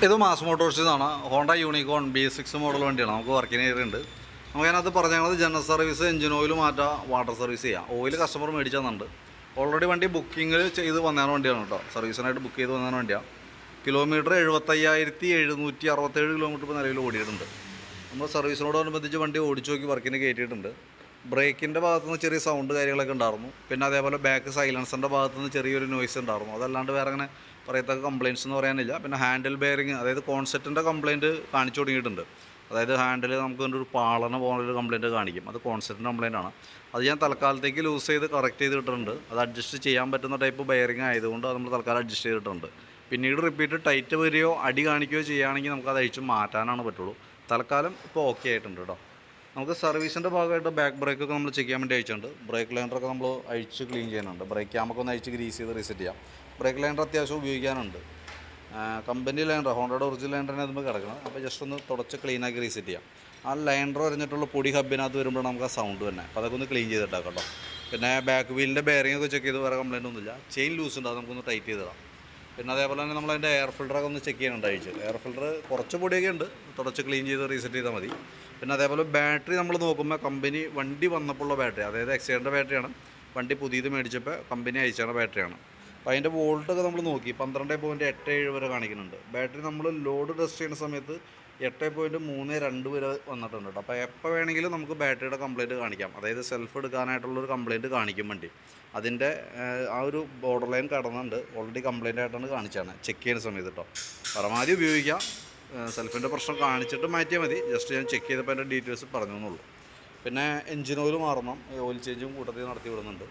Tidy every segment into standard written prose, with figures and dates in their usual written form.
ഇത് മാസ് മോട്ടോഴ്സിൽ നിന്നാണ്. Honda unicorn B6 model വണ്ടിയാണ്. നമുക്ക് വർക്കിന് കയറിയിട്ടുണ്ട്. നമുക്ക് അതിനകത്ത് പറഞ്ഞത് ജനറൽ സർവീസ്, എഞ്ചിൻ ഓയിൽ മാറ്റാം, വാട്ടർ സർവീസ് ചെയ്യാം. ഓയിൽ കസ്റ്റമർ മേടിച്ചു തന്നുണ്ട്. ഓൾറെഡി വണ്ടി ബുക്കിങ്ങിൽ ചെയ്ത് വന്നതാണ് വണ്ടിയാണ് കേട്ടോ. സർവീസിനായിട്ട് ബുക്ക് ചെയ്ത് വന്നതാണ് വണ്ടിയാണ്. കിലോമീറ്റർ 75,767 കിലോമീറ്റർ ഇപ്പോൾ നിലവിൽ ഓടിയിട്ടുണ്ട്. നമ്മൾ സർവീസിനോടനുബന്ധിച്ച് വണ്ടി ഓടിച്ചു നോക്കി വർക്കിന് കയറ്റിയിട്ടുണ്ട്. ബ്രേക്കിൻ്റെ ഭാഗത്തുനിന്ന് ചെറിയ സൗണ്ട് കാര്യങ്ങളൊക്കെ ഉണ്ടായിരുന്നു. പിന്നെ അതേപോലെ ബാക്ക് സൈലൻസറിൻ്റെ ഭാഗത്തുനിന്ന് ചെറിയൊരു നോയ്സ് ഉണ്ടായിരുന്നു. അതല്ലാണ്ട് വേറെ അങ്ങനെ പറയത്തക്ക കംപ്ലയിൻറ്റ്സ് എന്ന് പറയാനില്ല. പിന്നെ ഹാൻഡിൽ ബെയറിങ്, അതായത് കോൺസെപ്റ്റിൻ്റെ കംപ്ലയിൻറ്റ് കാണിച്ചു തുടങ്ങിയിട്ടുണ്ട്. അതായത് ഹാൻഡിൽ നമുക്ക് ഒരു പാളന പോലൊരു കംപ്ലയിൻറ്റ് കാണിക്കും. അത് കോൺസെപ്റ്റിൻ്റെ കംപ്ലയിൻ്റ് ആണ്. അത് ഞാൻ തൽക്കാലത്തേക്ക് ലൂസ് ചെയ്ത് കറക്റ്റ് ചെയ്തിട്ടുണ്ട്. അത് അഡ്ജസ്റ്റ് ചെയ്യാൻ പറ്റുന്ന ടൈപ്പ് ബെയറിങ് ആയതുകൊണ്ട് അത് നമ്മൾ തൽക്കാലം അഡ്ജസ്റ്റ് ചെയ്തിട്ടുണ്ട്. പിന്നീട് റിപ്പീറ്റ് ടൈറ്റ് വരികയോ അടി കാണിക്കുകയോ ചെയ്യുകയാണെങ്കിൽ നമുക്ക് അത് അഴിച്ച് മാറ്റാനാണ് പറ്റുള്ളൂ. തൽക്കാലം ഇപ്പോൾ ഓക്കെ ആയിട്ടുണ്ട് കേട്ടോ. നമുക്ക് സർവീസിൻ്റെ ഭാഗമായിട്ട് ബാക്ക് ബ്രേക്കൊക്കെ നമ്മൾ ചെക്ക് ചെയ്യാൻ വേണ്ടി അയച്ചിട്ടുണ്ട്. ബ്രേക്ക് ലൈനറൊക്കെ നമ്മൾ അഴിച്ച് ക്ലീൻ ചെയ്യുന്നുണ്ട്. ബ്രേക്ക് ക്യാമൊക്കെ ഒന്ന് അഴിച്ച് ഗ്രീസ് ചെയ്ത് റീസെറ്റ് ചെയ്യാം. ബ്രേക്ക് ലൈനർ അത്യാവശ്യം ഉപയോഗിക്കാനുണ്ട്. കമ്പനി ലൈനർ, ഹോണ്ടയുടെ ഒറിജിനൽ ലൈനറിനെ അതുമ്പോൾ കിടക്കണം. അപ്പോൾ ജസ്റ്റ് ഒന്ന് തുടച്ച് ക്ലീനാക്കി റീസെറ്റ് ചെയ്യാം. ആ ലൈനർ വരഞ്ഞിട്ടുള്ള പൊടി ഹബിനകത്ത് വരുമ്പോൾ നമുക്ക് ആ സൗണ്ട് തന്നെ. അപ്പോൾ അതൊക്കെ ഒന്ന് ക്ലീൻ ചെയ്തിട്ടാക്കാം കേട്ടോ. പിന്നെ ബാക്ക് വീലിൻ്റെ ബെയറിംഗ് ഒക്കെ ചെക്ക് ചെയ്ത് വേറെ കംപ്ലയിൻ്റ് ഒന്നുമില്ല. ചെയിൻ ലൂസ് ഉണ്ട്, അത് നമുക്കൊന്ന് ടൈറ്റ് ചെയ്തിടാം. പിന്നെ അതേപോലെ തന്നെ നമ്മളതിൻ്റെ എയർ ഫിൽറ്ററൊക്കെ ഒന്ന് ചെക്ക് ചെയ്യാനുണ്ട് അഴിച്ച്. എയർ ഫിൽറ്റർ കുറച്ച് പൊടിയൊക്കെ ഉണ്ട്, തുടച്ച് ക്ലീൻ ചെയ്ത് റീസെറ്റ് ചെയ്താൽ മതി. പിന്നെ അതേപോലെ ബാറ്ററി നമ്മൾ നോക്കുമ്പോൾ കമ്പനി വണ്ടി വന്നപ്പോഴുള്ള ബാറ്ററി, അതായത് എക്സൈഡിൻ്റെ ബാറ്ററിയാണ്. വണ്ടി പുതിയത് മേടിച്ചപ്പോൾ കമ്പനി അയച്ചാണ് ബാറ്ററിയാണ്. അപ്പോൾ അതിൻ്റെ വോൾട്ടൊക്കെ നമ്മൾ നോക്കി 12.87 വരെ കാണിക്കുന്നുണ്ട്. ബാറ്ററി നമ്മൾ ലോഡ് ടെസ്റ്റ് ചെയ്യുന്ന സമയത്ത് 8.32 വരെ വന്നിട്ടുണ്ട് കേട്ടോ. അപ്പോൾ എപ്പോൾ വേണമെങ്കിലും നമുക്ക് ബാറ്ററിയുടെ കംപ്ലയിൻറ്റ് കാണിക്കാം. അതായത് സെൽഫ് എടുക്കാനായിട്ടുള്ളൊരു കംപ്ലയിൻറ്റ് കാണിക്കും വണ്ടി. അതിൻ്റെ ആ ഒരു ബോർഡർ ലൈൻ കടന്നുണ്ട്. ഓൾറെഡി കംപ്ലയിൻ്റ് ആയിട്ടാണ് കാണിച്ചാണ് ചെക്ക് ചെയ്യുന്ന സമയത്ത് കേട്ടോ. പരമാവധി ഉപയോഗിക്കാം. സെൽഫിൻ്റെ പ്രശ്നം കാണിച്ചിട്ട് മാറ്റിയാൽ മതി. ജസ്റ്റ് ഞാൻ ചെക്ക് ചെയ്തപ്പോൾ അതിൻ്റെ ഡീറ്റെയിൽസ് പറഞ്ഞു എന്നുള്ളൂ. പിന്നെ എഞ്ചിൻ ഓയിൽ മാറണം, ഓയിൽ ചേഞ്ചും കൂട്ടത്തിൽ നടത്തി വിടുന്നുണ്ട്.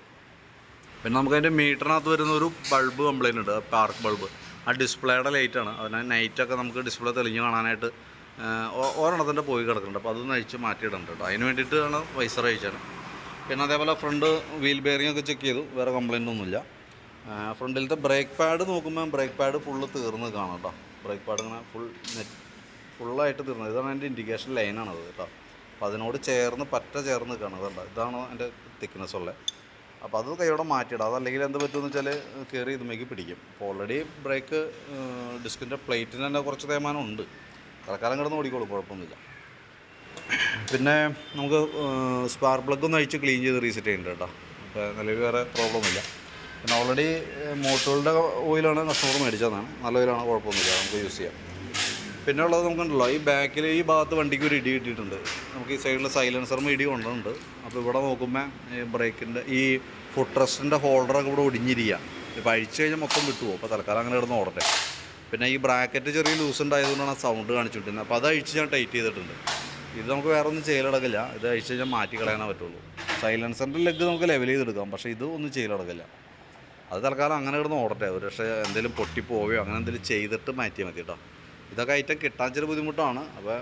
പിന്നെ നമുക്കതിൻ്റെ മീറ്ററിനകത്ത് വരുന്ന ഒരു ബൾബ് കംപ്ലയിൻ്റ് ഉണ്ട്, പാർക്ക് ബൾബ്. ആ ഡിസ്പ്ലേയുടെ ലൈറ്റാണ്. അതിന് നൈറ്റൊക്കെ നമുക്ക് ഡിസ്പ്ലേ തെളിഞ്ഞ് കാണാനായിട്ട് ഒരെണ്ണത്തിൻ്റെ പോയി കിടക്കുന്നുണ്ട്. അപ്പോൾ അതൊന്ന് അഴിച്ച് മാറ്റിയിടുന്നുണ്ട് കേട്ടോ. അതിന് വേണ്ടിയിട്ടാണ് വൈസർ അഴിച്ചാണ്. പിന്നെ അതേപോലെ ഫ്രണ്ട് വീൽ ബെയറിംഗ് ഒക്കെ ചെക്ക് ചെയ്തു, വേറെ കംപ്ലയിൻ്റ് ഒന്നുമില്ല. ഫ്രണ്ടിലത്തെ ബ്രേക്ക് പാഡ് നോക്കുമ്പോൾ ബ്രേക്ക് പാഡ് ഫുള്ള് തീർന്ന് കാണാം കേട്ടോ. ബ്രേക്ക് പാഡ് ഇങ്ങനെ ഫുള്ളായിട്ട് തീർന്നത്. ഇതാണ് എൻ്റെ ഇൻഡിക്കേഷൻ ലൈനാണത് കേട്ടോ. അപ്പോൾ അതിനോട് ചേർന്ന് ചേർന്ന് നിൽക്കുകയാണ്. അതുകൊണ്ട് ഇതാണ് എൻ്റെ തിക്നെസ് ഉള്ളത്. അപ്പോൾ അത് കൈയോടെ മാറ്റിയിടാം. അതല്ലെങ്കിൽ എന്ത് പറ്റുമെന്ന് വെച്ചാൽ കയറി ഇതുമേക്ക് പിടിക്കും. അപ്പോൾ ഓൾറെഡി ബ്രേക്ക് ഡിസ്കിൻ്റെ പ്ലേറ്റിന് തന്നെ കുറച്ച് തേയ്മാനം ഉണ്ട്. തൽക്കാലം കിടന്ന് ഓടിക്കോളും, കുഴപ്പമൊന്നുമില്ല. പിന്നെ നമുക്ക് സ്പാർക്ക് പ്ലഗ് ഒന്ന് അഴിച്ച് ക്ലീൻ ചെയ്ത് റീസെറ്റ് ചെയ്യുന്നുണ്ട് കേട്ടോ. അപ്പോൾ നിലവിൽ വേറെ പ്രോബ്ലമില്ല. പിന്നെ ഓൾറെഡി മോട്ടോറിൻ്റെ ഓയിലാണ് കസ്റ്റമർ മേടിച്ചതാണ്. നല്ല ഓയിലാണ്, കുഴപ്പമൊന്നുമില്ല, നമുക്ക് യൂസ് ചെയ്യാം. പിന്നെ ഉള്ളത് നമുക്കുണ്ടല്ലോ, ഈ ബാക്കിൽ ഈ ഭാഗത്ത് വണ്ടിക്ക് ഒരു ഇടി കിട്ടിയിട്ടുണ്ട്. നമുക്ക് ഈ സൈഡിൽ സൈലൻസറും ഇടി കൊണ്ടുണ്ട്. അപ്പോൾ ഇവിടെ നോക്കുമ്പോൾ ഈ ബ്രേക്കിൻ്റെ ഈ ഫുഡ് റെസ്റ്റിൻ്റെ ഹോൾഡറൊക്കെ ഇവിടെ ഒടിഞ്ഞിരിക്കുക. ഇപ്പോൾ അഴിച്ച് കഴിഞ്ഞാൽ മൊത്തം വിട്ടുപോകും. അപ്പോൾ തൽക്കാലം അങ്ങനെ ഇടുന്ന ഓടട്ടെ. പിന്നെ ഈ ബ്രാക്കറ്റ് ചെറിയ ലൂസ് ഉണ്ടായതുകൊണ്ടാണ് ആ സൗണ്ട് കാണിച്ചുകൊണ്ടിരുന്നത്. അപ്പോൾ അത് അഴിച്ച് ഞാൻ ടൈറ്റ് ചെയ്തിട്ടുണ്ട്. ഇത് നമുക്ക് വേറെ ഒന്നും ചെയ്യലടക്കില്ല. ഇത് അഴിച്ച് കഴിഞ്ഞാൽ മാറ്റി കളയാനേ പറ്റുള്ളൂ. സൈലൻസറിൻ്റെ ലെഗ് നമുക്ക് ലെവൽ ചെയ്തെടുക്കാം, പക്ഷേ ഇത് ഒന്നും ചെയ്യലടക്കില്ല. അത് തൽക്കാലം അങ്ങനെ കിടന്ന് ഓടട്ടെ. ഒരു പക്ഷേ എന്തെങ്കിലും പൊട്ടിപ്പോവുകയോ അങ്ങനെ എന്തെങ്കിലും ചെയ്തിട്ട് മാറ്റിയാൽ മതി കേട്ടോ. ഇതൊക്കെ ഐറ്റം കിട്ടാൻ ചില ബുദ്ധിമുട്ടാണ്. അപ്പോൾ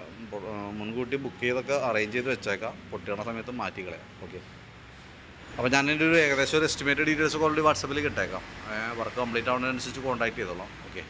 മുൻകൂട്ടി ബുക്ക് ചെയ്തൊക്കെ അറേഞ്ച് ചെയ്ത് വെച്ചേക്കാം. പൊട്ടിയണ സമയത്ത് മാറ്റിക്കളയാം. ഓക്കെ. അപ്പോൾ ഞാനെൻ്റെ ഒരു ഏകദേശം ഒരു എസ്റ്റിമേറ്റഡ് ഡീറ്റെയിൽസ് ഓൾറെഡി വാട്സപ്പിൽ കിട്ടേക്കാം. വർക്ക് കംപ്ലീറ്റ് ആവുന്നതിനനുസരിച്ച് കോൺടാക്ട് ചെയ്തോളാം. ഓക്കെ.